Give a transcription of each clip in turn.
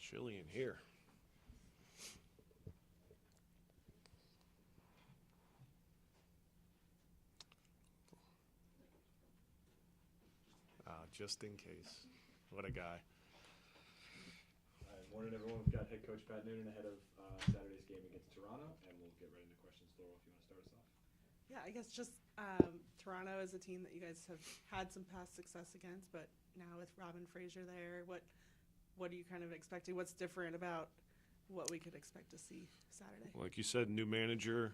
Chilly in here. Just in case. What a guy. Morning, everyone. We've got head coach Pat Noonan ahead of Saturday's game against Toronto, and we'll get right into questions. Laurel, if you want to start us off. Yeah, I guess just Toronto is a team that you guys have had some past success against, but now with Robin Fraser there, what are you kind of expecting? What's different about what we could expect to see Saturday? Like you said, new manager,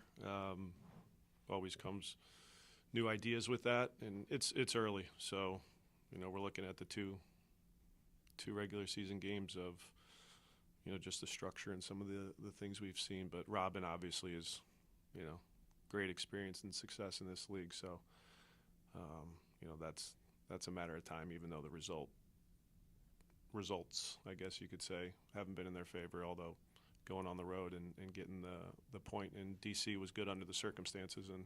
always comes new ideas with that, and it's early, so we're looking at the two regular season games of just the structure and some of the things we've seen. But Robin obviously is great experience and success in this league, so that's a matter of time, even though the results, I guess you could say, haven't been in their favor, although going on the road and getting the point in DC was good under the circumstances, and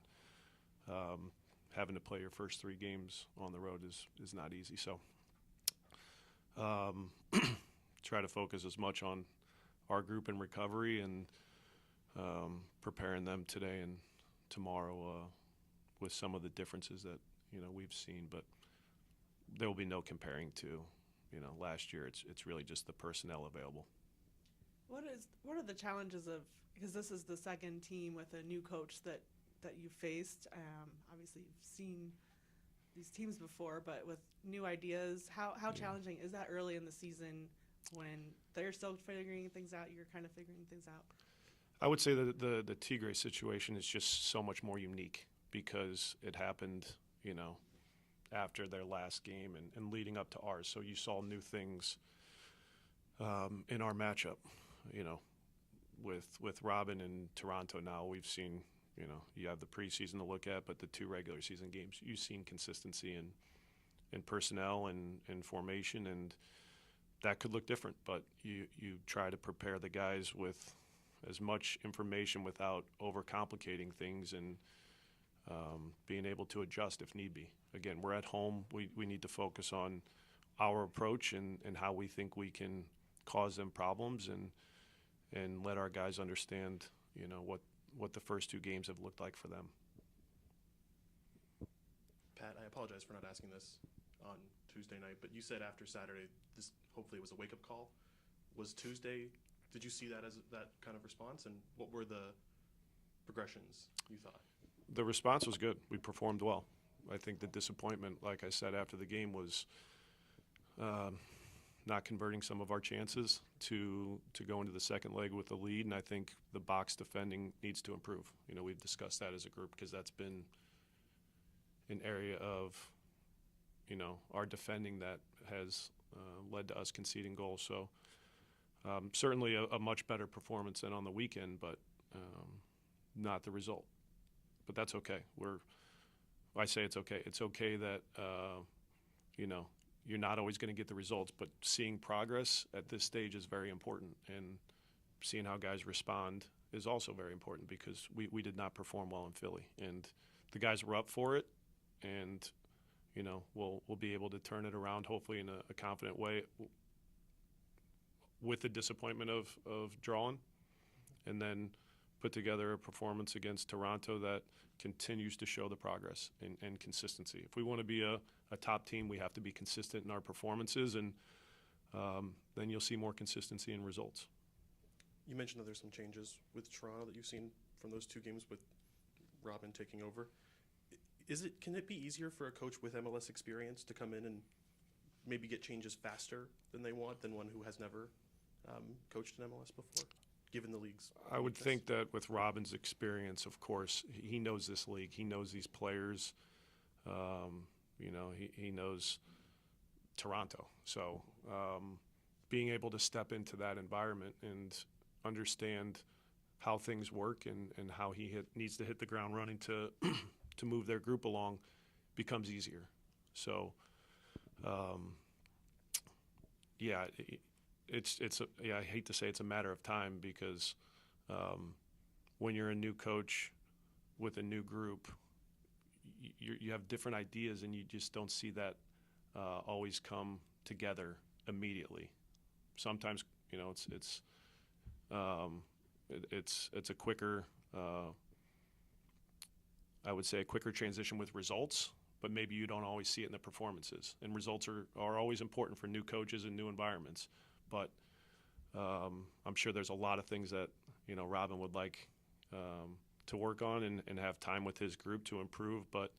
having to play your first 3 games on the road is not easy. So try to focus as much on our group and recovery and preparing them today and tomorrow with some of the differences that we've seen, but there will be no comparing to last year. It's really just the personnel available. What are the challenges of, because this is the second team with a new coach that you faced? Obviously you've seen these teams before, but with new ideas, how challenging is that early in the season when they're still figuring things out, you're kind of figuring things out? I would say that the Tigre situation is just so much more unique because it happened, after their last game and leading up to ours. So you saw new things in our matchup, with Robin and Toronto. Now we've seen, you have the preseason to look at, but the 2 regular season games, you've seen consistency in personnel and formation, and that could look different. But you try to prepare the guys with as much information without overcomplicating things and being able to adjust if need be. Again, we're at home. We need to focus on our approach and how we think we can cause them problems and let our guys understand, what the first 2 games have looked like for them. Pat, I apologize for not asking this on Tuesday night, but you said after Saturday, this hopefully was a wake-up call. Was Tuesday, did you see that as that kind of response, and what were the progressions you thought? The response was good. We performed well. I think the disappointment, like I said after the game, was not converting some of our chances to go into the second leg with the lead, and I think the box defending needs to improve. We've discussed that as a group because that's been an area of, our defending that has led to us conceding goals. So certainly a much better performance than on the weekend, but not the result. But that's okay. I say it's okay. It's okay that, you're not always going to get the results, but seeing progress at this stage is very important, and seeing how guys respond is also very important because we did not perform well in Philly, and the guys were up for it, and we'll be able to turn it around hopefully in a confident way with the disappointment of drawing, and then put together a performance against Toronto that continues to show the progress and consistency. If we want to be a top team, we have to be consistent in our performances, and then you'll see more consistency in results. You mentioned that there's some changes with Toronto that you've seen from those 2 games with Robin taking over. Can it be easier for a coach with MLS experience to come in and maybe get changes faster than they want than one who has never coached in MLS before, given the league's I would weakness? think that with Robin's experience, of course, he knows this league. He knows these players. He knows Toronto. So being able to step into that environment and understand how things work and how he needs to hit the ground running to to move their group along becomes easier. So, I hate to say it's a matter of time because when you're a new coach with a new group, you have different ideas and you just don't see that always come together immediately. Sometimes It's a quicker, I would say, a quicker transition with results, but maybe you don't always see it in the performances. And results are always important for new coaches and new environments. But I'm sure there's a lot of things that, Robin would like to work on and have time with his group to improve. But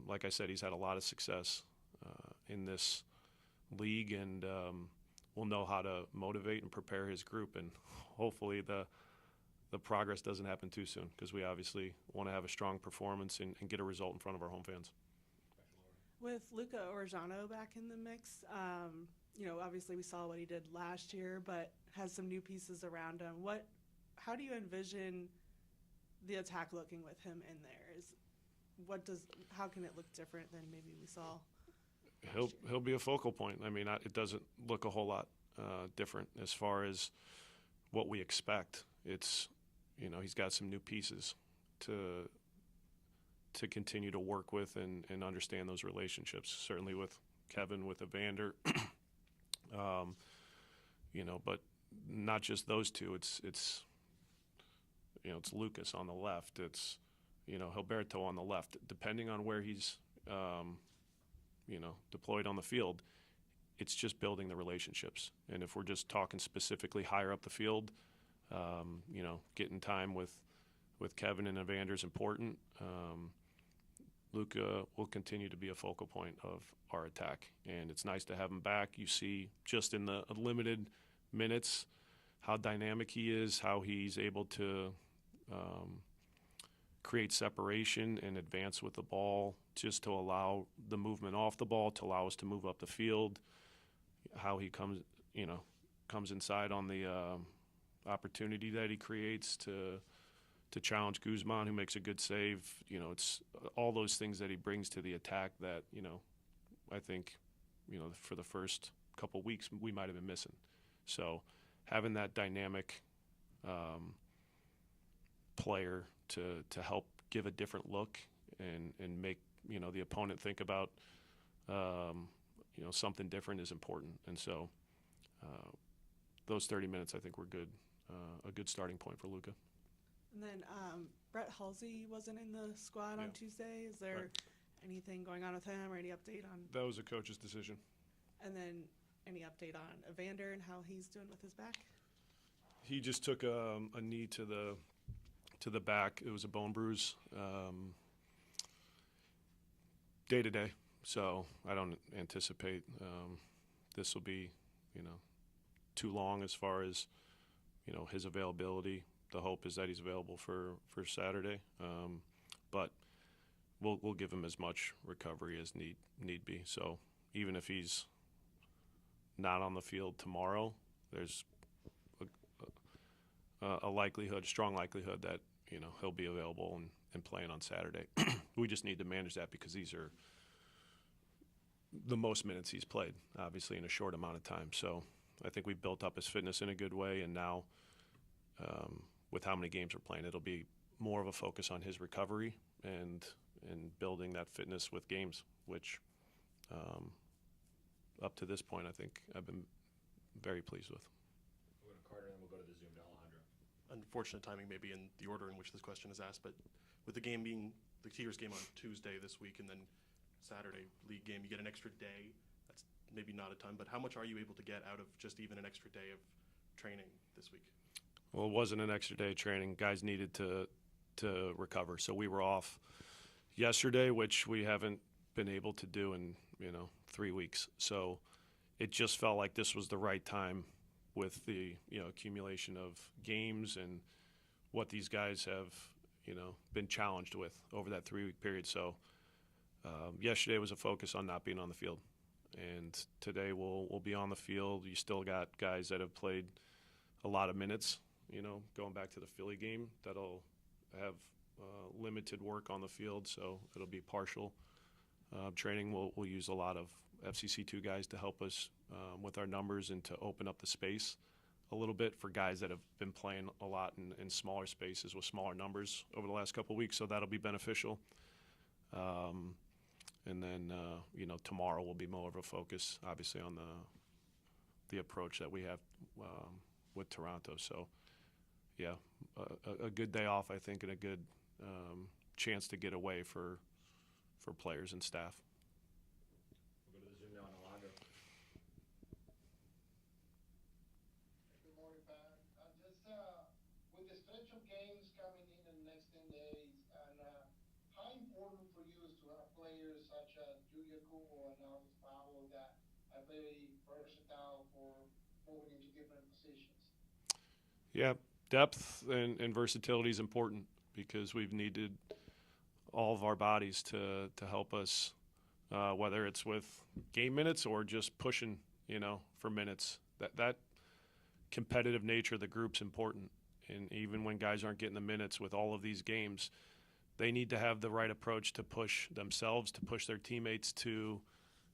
like I said, he's had a lot of success in this league, and will know how to motivate and prepare his group. And hopefully the progress doesn't happen too soon, because we obviously want to have a strong performance and get a result in front of our home fans. With Luca Orjano back in the mix, obviously we saw what he did last year, but has some new pieces around him. How do you envision the attack looking with him in there? How can it look different than maybe we saw? He'll be a focal point. I mean, it doesn't look a whole lot different as far as what we expect. It's, he's got some new pieces to continue to work with and understand those relationships. Certainly with Kevin, with Evander, but not just those two. It's Lucas on the left. It's, Gilberto on the left. Depending on where he's, deployed on the field, it's just building the relationships. And if we're just talking specifically higher up the field, getting time with Kevin and Evander is important. Luca will continue to be a focal point of our attack, and it's nice to have him back. You see just in the limited minutes how dynamic he is, how he's able to create separation and advance with the ball, just to allow the movement off the ball, to allow us to move up the field, how he comes inside on the opportunity that he creates to challenge Guzman, who makes a good save. It's all those things that he brings to the attack that, I think, for the first couple weeks we might have been missing. So having that dynamic player to help give a different look and make, the opponent think about, something different is important. And so those 30 minutes, I think, were good, a good starting point for Luca. And then Brett Halsey wasn't in the squad on Tuesday. Is there anything going on with him, or any update on? That was a coach's decision. And then any update on Evander and how he's doing with his back? He just took a knee to the back. It was a bone bruise, day to day. So I don't anticipate this will be, too long as far as, his availability. The hope is that he's available for Saturday, but we'll give him as much recovery as need be. So even if he's not on the field tomorrow, there's a likelihood, strong likelihood that he'll be available and playing on Saturday. We just need to manage that, because these are the most minutes he's played, obviously, in a short amount of time. So I think we built up his fitness in a good way, and now with how many games we're playing, it'll be more of a focus on his recovery and building that fitness with games, which up to this point, I think I've been very pleased with. We'll go to Carter, and then we'll go to the Zoom to Alejandro. Unfortunate timing maybe in the order in which this question is asked, but with the game being the Tigers game on Tuesday this week and then Saturday league game, you get an extra day. That's maybe not a ton, but how much are you able to get out of just even an extra day of training this week? Well, it wasn't an extra day of training. Guys needed to recover, so we were off yesterday, which we haven't been able to do in 3 weeks. So it just felt like this was the right time with the accumulation of games and what these guys have been challenged with over that 3-week period. So yesterday was a focus on not being on the field, and today we'll be on the field. You still got guys that have played a lot of minutes, going back to the Philly game, that'll have limited work on the field, so it'll be partial training. We'll use a lot of FCC2 guys to help us with our numbers and to open up the space a little bit for guys that have been playing a lot in smaller spaces with smaller numbers over the last couple of weeks, so that'll be beneficial. And then, tomorrow will be more of a focus, obviously, on the approach that we have with Toronto. So, yeah, a good day off, I think, and a good chance to get away for players and staff. We'll go to the Zoom now on Alondra. Good morning, Pat. Just with the stretch of games coming in the next 10 days, and how important for you is to have players such as Julia Kubo and Alves Pablo that are very versatile for moving into different positions? Yeah, depth and versatility is important because we've needed all of our bodies to help us, whether it's with game minutes or just pushing, for minutes. That competitive nature of the group's important. And even when guys aren't getting the minutes with all of these games, they need to have the right approach to push themselves, to push their teammates to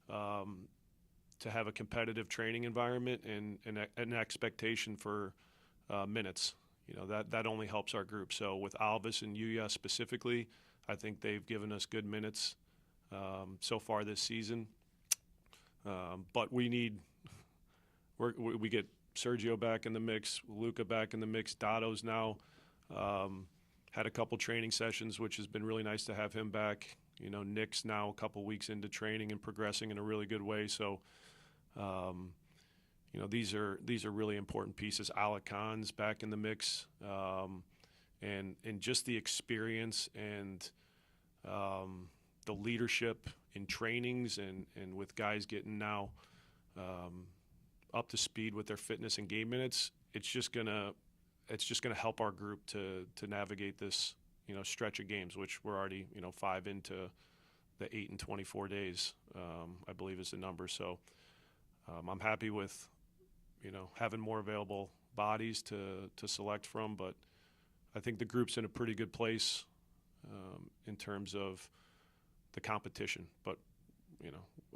have a competitive training environment and an expectation for minutes. That only helps our group. So with Alvis and Yuya specifically, I think they've given us good minutes so far this season. But we get Sergio back in the mix, Luca back in the mix. Dotto's now had a couple training sessions, which has been really nice to have him back. Nick's now a couple weeks into training and progressing in a really good way. So, these are really important pieces. Alec Khan's back in the mix, and just the experience and the leadership in trainings and with guys getting now up to speed with their fitness and game minutes. It's just gonna help our group to navigate this stretch of games, which we're already 5 into the 8 and 24 days, I believe is the number. So I'm happy with having more available bodies to select from, but I think the group's in a pretty good place in terms of the competition. But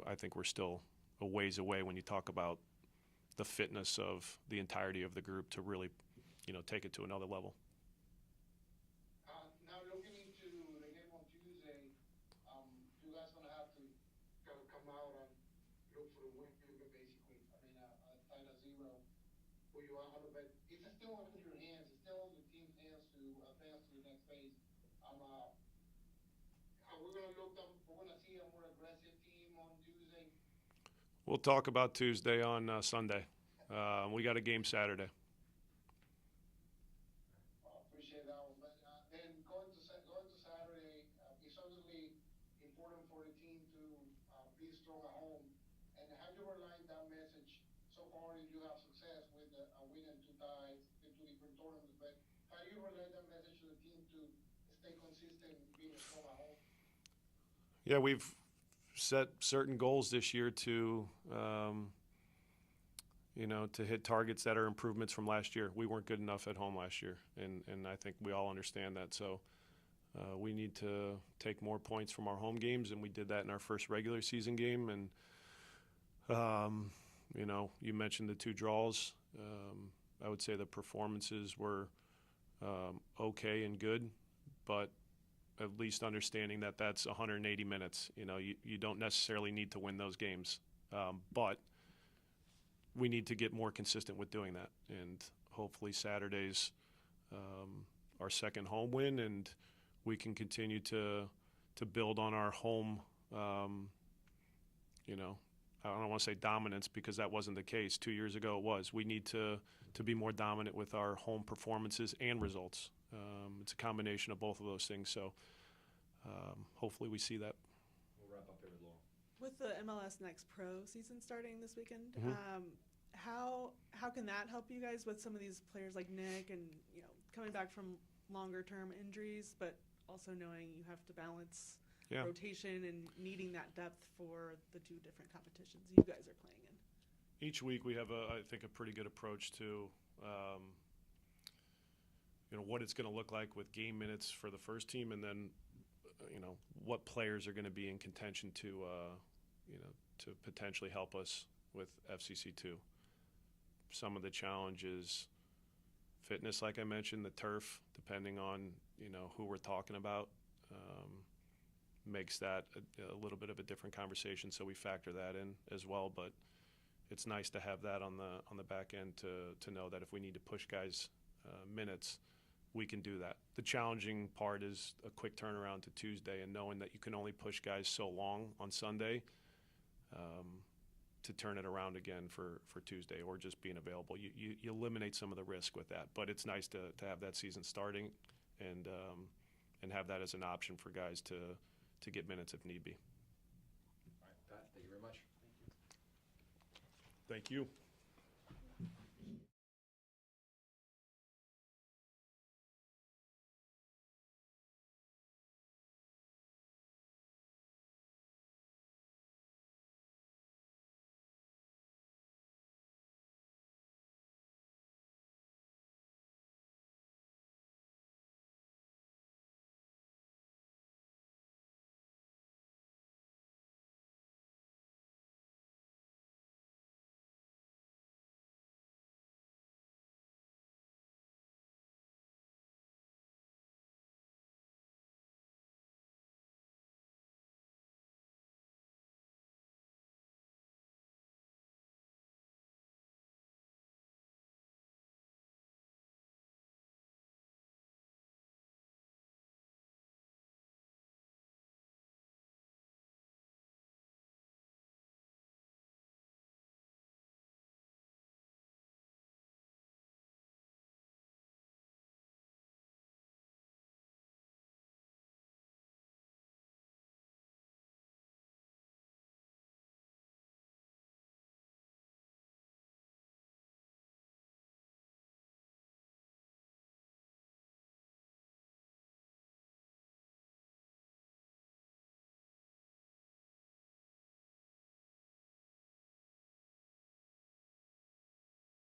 I think we're still a ways away when you talk about the fitness of the entirety of the group to really take it to another level. Now looking into the game on Tuesday, you guys gonna have to kind of come out and look for the win, basically. I mean, tied at 0, who you are, but it's still in your hands. It's still in the team's hands to advance to the next phase. Are we gonna look? We're gonna see a more aggressive team on Tuesday. We'll talk about Tuesday on Sunday. We got a game Saturday. Appreciate that one. But then going to Saturday, it's obviously important for the team to be strong at home. And how you relaying that message so far? You have success with a win and 2 ties in 2 different tournaments. But how you relay that message to the team to stay consistent being strong at home? Yeah, we've set certain goals this year to to hit targets that are improvements from last year. We weren't good enough at home last year, and I think we all understand that. So we need to take more points from our home games, and we did that in our first regular season game. And you mentioned the 2 draws. I would say the performances were okay and good, but at least understanding that that's 180 minutes. You don't necessarily need to win those games, but we need to get more consistent with doing that. And hopefully Saturday's our second home win, and we can continue to build on our home. I don't want to say dominance because that wasn't the case 2 years ago. It was. We need to be more dominant with our home performances and results. It's a combination of both of those things. So hopefully we see that. We'll wrap up here with Laurel. With the MLS Next Pro season starting this weekend, Mhm. how can that help you guys with some of these players like Nick and coming back from longer term injuries, but also knowing you have to balance rotation and needing that depth for the 2 different competitions you guys are playing in? Each week we have I think a pretty good approach to what it's going to look like with game minutes for the first team, and then what players are going to be in contention to potentially help us with FCC2. Some of the challenges, fitness, like I mentioned, the turf, depending on who we're talking about, makes that a little bit of a different conversation. So we factor that in as well. But it's nice to have that on the back end to know that if we need to push guys minutes, we can do that. The challenging part is a quick turnaround to Tuesday and knowing that you can only push guys so long on Sunday to turn it around again for Tuesday or just being available. You eliminate some of the risk with that, but it's nice to have that season starting and have that as an option for guys to get minutes if need be. All right, Pat, thank you very much. Thank you.